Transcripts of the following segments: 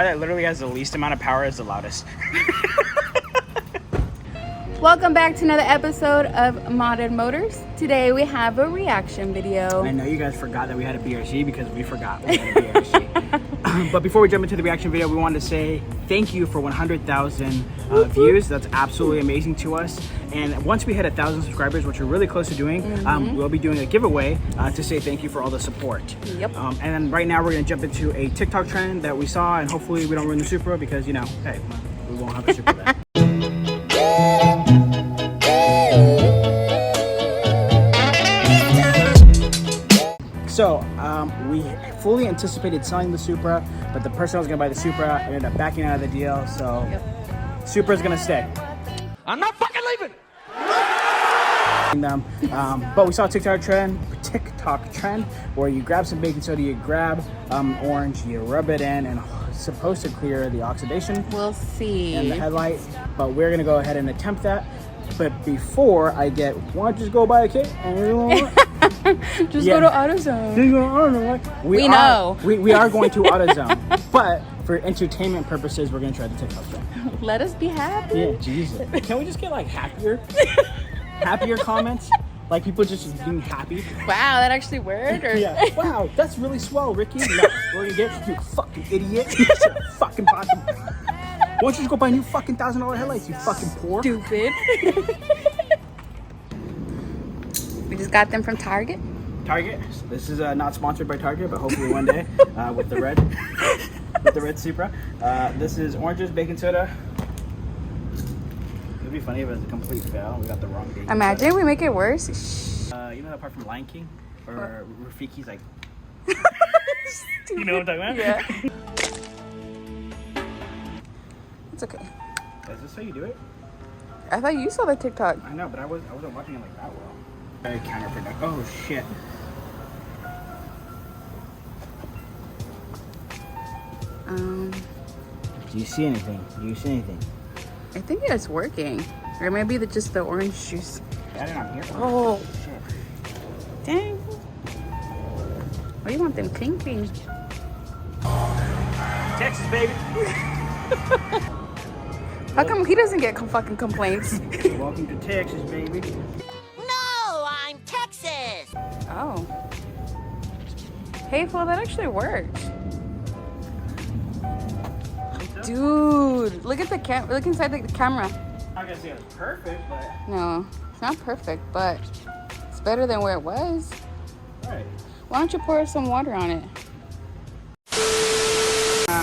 that literally has the least amount of power is the loudest. Welcome back to another episode of Modded Motors. Today we have a reaction video. I know you guys forgot that we had a BRZ because we forgot we had a BRZ. But before we jump into the reaction video, we wanted to say thank you for 100,000 views. That's absolutely amazing to us. And once we hit 1,000 subscribers, which we're really close to doing, we'll be doing a giveaway to say thank you for all the support. Yep. And then right now we're gonna jump into a TikTok trend that we saw, and hopefully we don't ruin the Supra because, you know, hey, we won't have a Supra then. So, we fully anticipated selling the Supra, but the person who was gonna buy the Supra ended up backing out of the deal, so Supra's gonna stay. I'm not fucking leaving! Them. But we saw a TikTok trend where you grab some baking soda, you grab orange, you rub it in, and it's supposed to clear the oxidation. We'll see. In the headlight, but we're gonna go ahead and attempt that. But before I get, why don't you just go buy a kit? Just go to AutoZone. We know. We are going to AutoZone, but for entertainment purposes, we're gonna try the TikTok trend. Let us be happy. Yeah, Jesus. Can we just get like happier comments? Like people just being happy. Wow, that actually worked? Or? Yeah. Wow, that's really swell, Ricky. No, we're gonna get you fucking idiot. Fucking possible. Why don't you just go buy new fucking $1,000 headlights, you fucking poor? Stupid. We just got them from Target. Target. This is not sponsored by Target, but hopefully one day with the red Supra. This is oranges, baking soda. It'd be funny if it was a complete fail. We got the wrong baking Imagine soda. we make it worse. You know that part from Lion King, or Rafiki's like. You know what I'm talking about? Yeah. It's okay. Is this how you do it? I thought you saw the TikTok. I know, but I wasn't watching it like that well. Very counterproductive. Oh shit. Do you see anything? I think it's working. Or maybe just the orange juice. I did not hear. Oh. Shit. Dang. What do you want them pink? Texas, baby. How come he doesn't get fucking complaints? Welcome to Texas, baby. No, I'm Texas. Oh. Hey, Flo, that actually worked. Dude, look at the look inside the camera. I'm gonna say it's perfect, but No, it's not perfect, but it's better than where it was. alright. Why don't you pour some water on it? I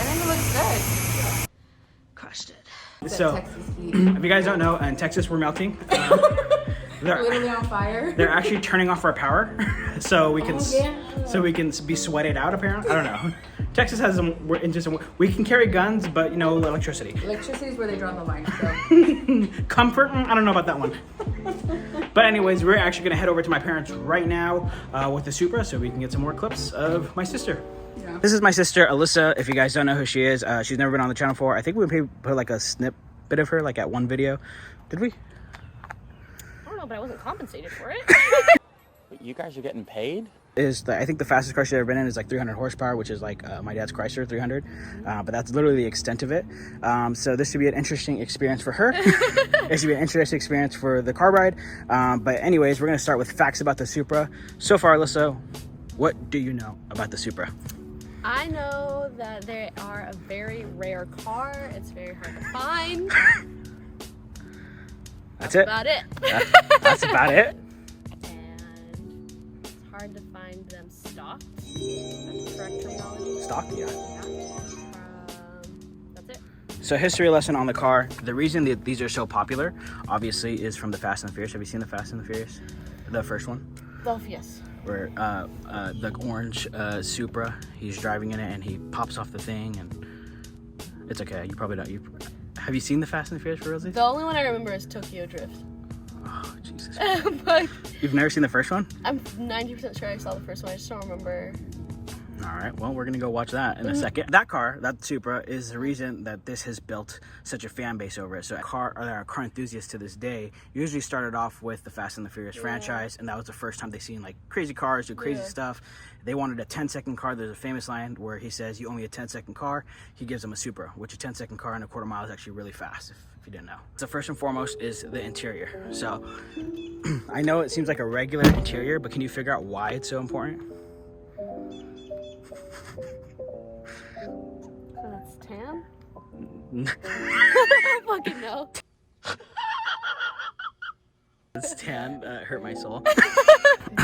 think it looks good. Crushed it. So, if you guys don't know, in Texas we're melting. They're Literally on fire. They're actually turning off our power, so we can be sweated out. Apparently, I don't know. Texas has some interesting. We can carry guns, but you know, electricity. Electricity is where they draw the line. So. Comfort, I don't know about that one. But anyways, we're actually gonna head over to my parents right now with the Supra, so we can get some more clips of my sister. Yeah. This is my sister Alyssa. If you guys don't know who she is, she's never been on the channel before. I think we put like a snippet of her like at one video. Did we? But I wasn't compensated for it. You guys are getting paid? I think the fastest car she's ever been in is like 300 horsepower, which is like my dad's Chrysler 300. But that's literally the extent of it. So this should be an interesting experience for her. It should be an interesting experience for the car ride. But anyways, we're gonna start with facts about the Supra. So far, Alyssa, what do you know about the Supra? I know that they are a very rare car. It's very hard to find. That's it. About it. That's about it. And it's hard to find them stocked. That's the correct terminology. Stock, yeah. That's it. So history lesson on the car. The reason that these are so popular, obviously, is from the Fast and the Furious. Have you seen the Fast and the Furious? The first one? Oh, yes. Where the orange Supra, he's driving in it and he pops off the thing, and it's okay. You probably don't. Have you seen the Fast and the Furious for realsies? The only one I remember is Tokyo Drift. Oh, Jesus. But You've never seen the first one? I'm 90% sure I saw the first one. I just don't remember All right, well, we're gonna go watch that in a second. That car, that Supra, is the reason that this has built such a fan base over it. So car enthusiasts to this day usually started off with the Fast and the Furious franchise, and that was the first time they seen like crazy cars do crazy stuff. They wanted a 10-second car. There's a famous line where he says, you owe me a 10-second car. He gives them a Supra, which a 10-second car in a quarter mile is actually really fast, if you didn't know. So first and foremost is the interior. So I know it seems like a regular interior, but can you figure out why it's so important? That's tan? I don't fucking know. This tan hurt my soul.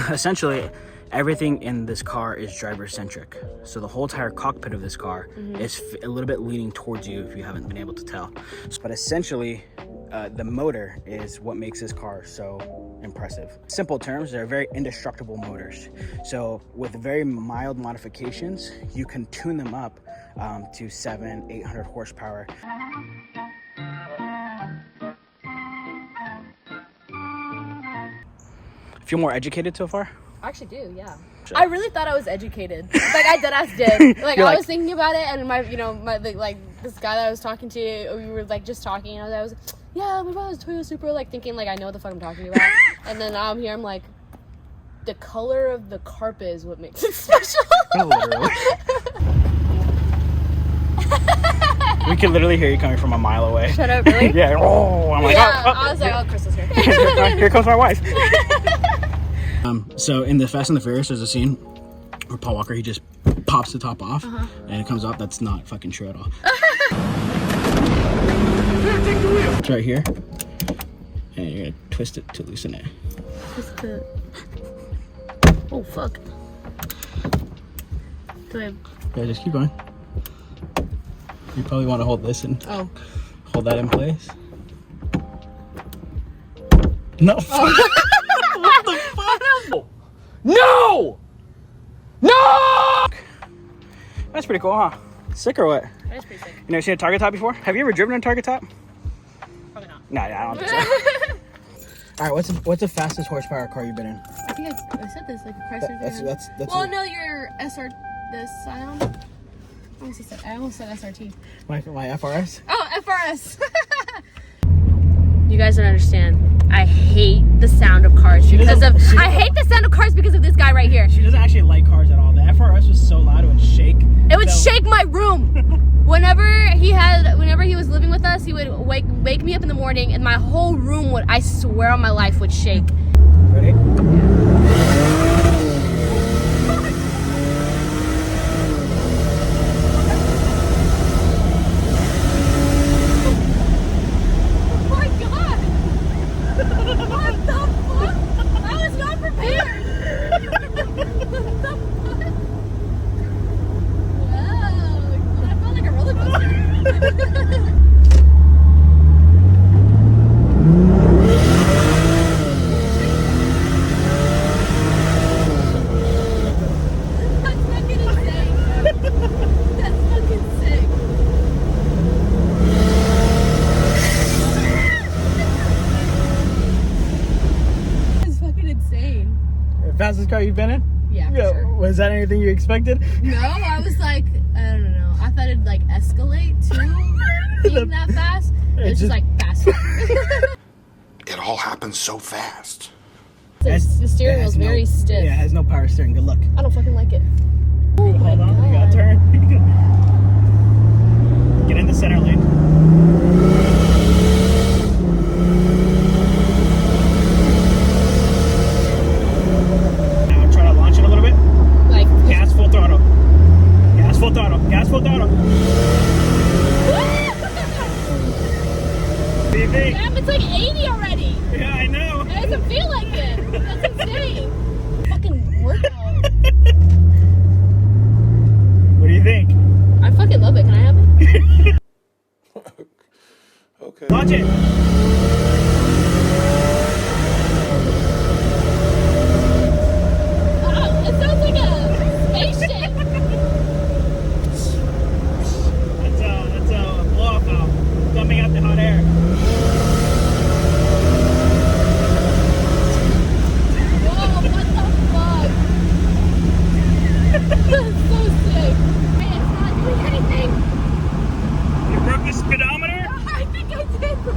Essentially, everything in this car is driver-centric. So the whole entire cockpit of this car is a little bit leaning towards you if you haven't been able to tell. But essentially, the motor is what makes this car so impressive. Simple terms, they're very indestructible motors. So with very mild modifications, you can tune them up to 700-800 horsepower. Feel more educated so far? I actually do, yeah. Sure. I really thought I was educated. Like, I deadass did. Like, You're I was thinking about it, and this guy that I was talking to, we were, like, just talking, and I was like, yeah, my father's Toyota Supra, like, thinking, like, I know what the fuck I'm talking about. And then now I'm here, I'm like, the color of the carpet is what makes it special. Literally. We can literally hear you coming from a mile away. Shut up, really? Yeah. Oh, I'm like, Yeah, oh, I was like, oh, Crystal's here. here comes my wife. So in the Fast and the Furious, there's a scene where Paul Walker, he just pops the top off and it comes off. That's not fucking true at all. It's right here. And you're gonna twist it to loosen it. Twist it. Oh, fuck. Do I... Yeah, just keep going. You probably want to hold this and hold that in place. No. What the fuck? No! No! That's pretty cool, huh? Sick or what? That is pretty sick. You never seen a Targa Top before? Have you ever driven a Targa Top? Probably not. No, I don't think so. All right, what's the fastest horsepower car you've been in? I think I said this, like a Chrysler. That's well, no, your SR, the Scion. I almost said SRT. my FRS. Oh, FRS. You guys don't understand. I hate the sound of cars I hate the sound of cars because of this guy right here. She doesn't actually like cars at all. The FRS was so loud it would shake. It would shake my room. Whenever he was living with us, he would wake me up in the morning and my whole room would, I swear on my life, would shake. Ready? Fastest car you've been in? Yeah, for sure. Was that anything you expected? No, I was like, I don't know. I thought it'd like escalate to being that fast. It was just like fast. It all happened so fast. The steering wheel's very stiff. Yeah, it has no power steering. Good luck. I don't fucking like it. Oh, hold on, you gotta turn. Get in the center lane. Now try to launch it a little bit. Like Gas full throttle. Gas full throttle. Gas full throttle. What do you think? damn, it's like 80 already. Yeah, I know. It doesn't feel like it. That's insane. Fucking workout. What do you think? I fucking love it. Can I have it? Okay. Launch it. Oh, it sounds like a spaceship. That's a blow-off valve coming out the hot air. so sick. Man, it's not doing anything. You broke the speedometer? I think I did, bro.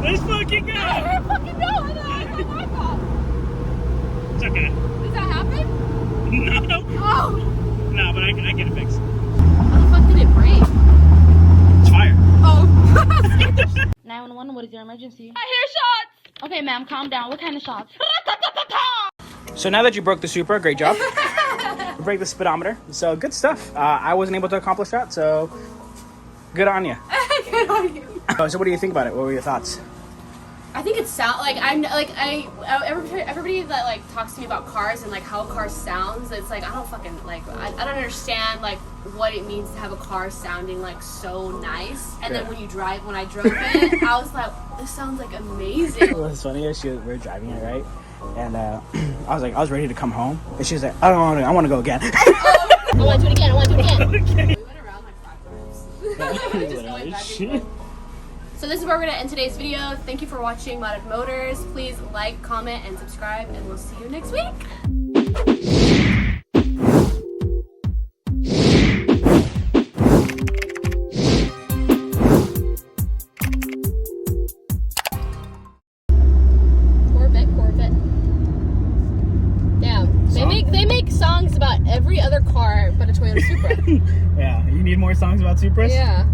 Let's fucking go! I don't fucking know. I know. It's my fault. It's okay. Does that happen? No. Oh. No, but I get it fixed. How the fuck did it break? It's fire. Oh. 911, what is your emergency? I hear shots! Okay, ma'am, calm down. What kind of shots? So now that you broke the Supra, great job. You broke the speedometer. So good stuff. I wasn't able to accomplish that, so good on you. Good on you. So what do you think about it? What were your thoughts? I think it sounds like everybody that like talks to me about cars and like how a car sounds. It's like I don't fucking like I don't understand like what it means to have a car sounding like so nice. And then when I drove it, I was like, this sounds like amazing. What's funny is we were driving it, right? And I was ready to come home, and she was like, I want to go again. I want to do it again. I want to do it again. Okay. We went around like 5 times. Just going back and forth. So this is where we're going to end today's video. Thank you for watching Modded Motors. Please like, comment, and subscribe, and we'll see you next week. Corvette. Damn. They make songs about every other car but a Toyota Supra. Yeah, you need more songs about Supras? Yeah.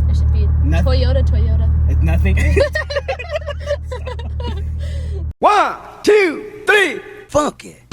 There should be Toyota. It's nothing. 1, 2, 3, funky.